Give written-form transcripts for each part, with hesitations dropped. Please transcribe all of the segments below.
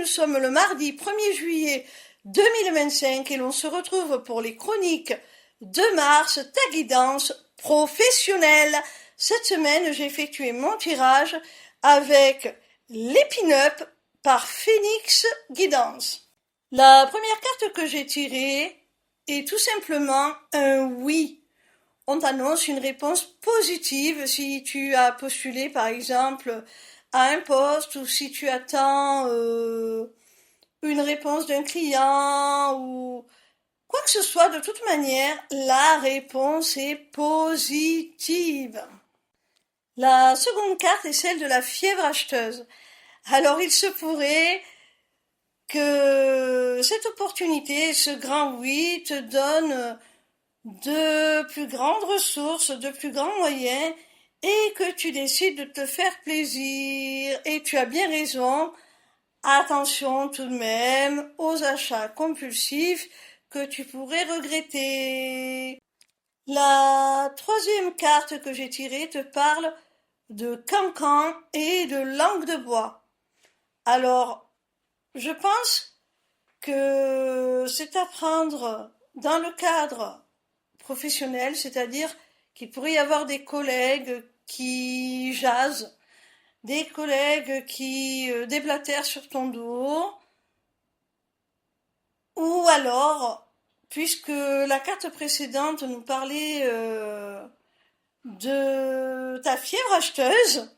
sommes le mardi 1er juillet 2025 et l'on se retrouve pour les chroniques de mars, ta guidance professionnelle. Cette semaine, j'ai effectué mon tirage avec les pin-up par Phoenix Guidance. La première carte que j'ai tirée est tout simplement un oui. On t'annonce une réponse positive si tu as postulé par exemple à un poste ou si tu attends une réponse d'un client ou quoi que ce soit. De toute manière, la réponse est positive. La seconde carte est celle de la fièvre acheteuse. Alors il se pourrait que cette opportunité, ce grand oui, te donne de plus grandes ressources, de plus grands moyens et que tu décides de te faire plaisir. Et tu as bien raison. Attention tout de même aux achats compulsifs que tu pourrais regretter. La troisième carte que j'ai tirée te parle de cancan et de langue de bois. Alors, je pense que c'est à prendre dans le cadre professionnel, c'est-à-dire qu'il pourrait y avoir des collègues qui jasent, des collègues qui déblatèrent sur ton dos, ou alors, puisque la carte précédente nous parlait de ta fièvre acheteuse,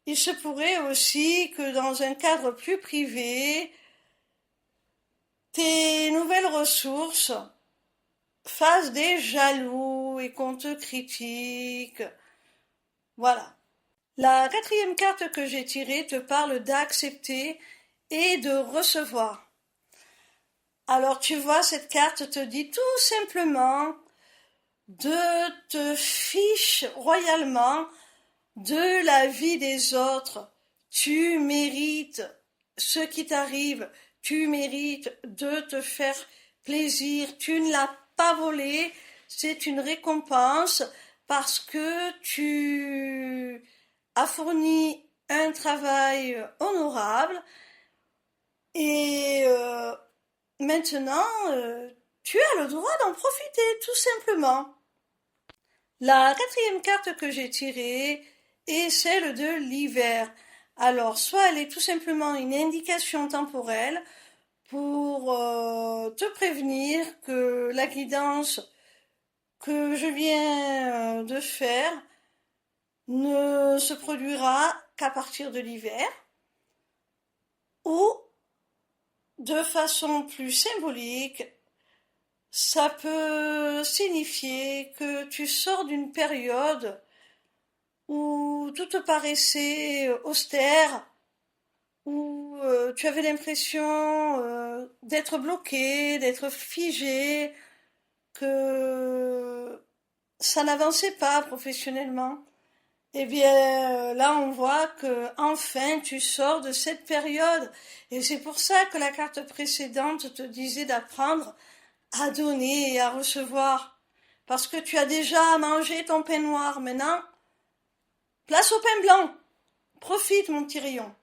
il se pourrait aussi que dans un cadre plus privé, tes nouvelles ressources fassent des jaloux et qu'on te critique. Voilà. La quatrième carte que j'ai tirée te parle d'accepter et de recevoir. Alors tu vois, cette carte te dit tout simplement de te ficher royalement de la vie des autres. Tu mérites ce qui t'arrive, tu mérites de te faire plaisir, tu ne l'as pas volé, c'est une récompense parce que tu as fourni un travail honorable et maintenant tu as le droit d'en profiter tout simplement. La quatrième carte que j'ai tirée est celle de l'hiver. Alors, soit elle est tout simplement une indication temporelle pour te prévenir que la guidance que je viens de faire ne se produira qu'à partir de l'hiver, ou de façon plus symbolique, ça peut signifier que tu sors d'une période où tout te paraissait austère, où tu avais l'impression d'être bloqué, d'être figé, que ça n'avançait pas professionnellement. Eh bien, là, on voit que enfin tu sors de cette période. Et c'est pour ça que la carte précédente te disait d'apprendre à donner et à recevoir. Parce que tu as déjà mangé ton pain noir. Maintenant, place au pain blanc. Profite, mon petit rayon.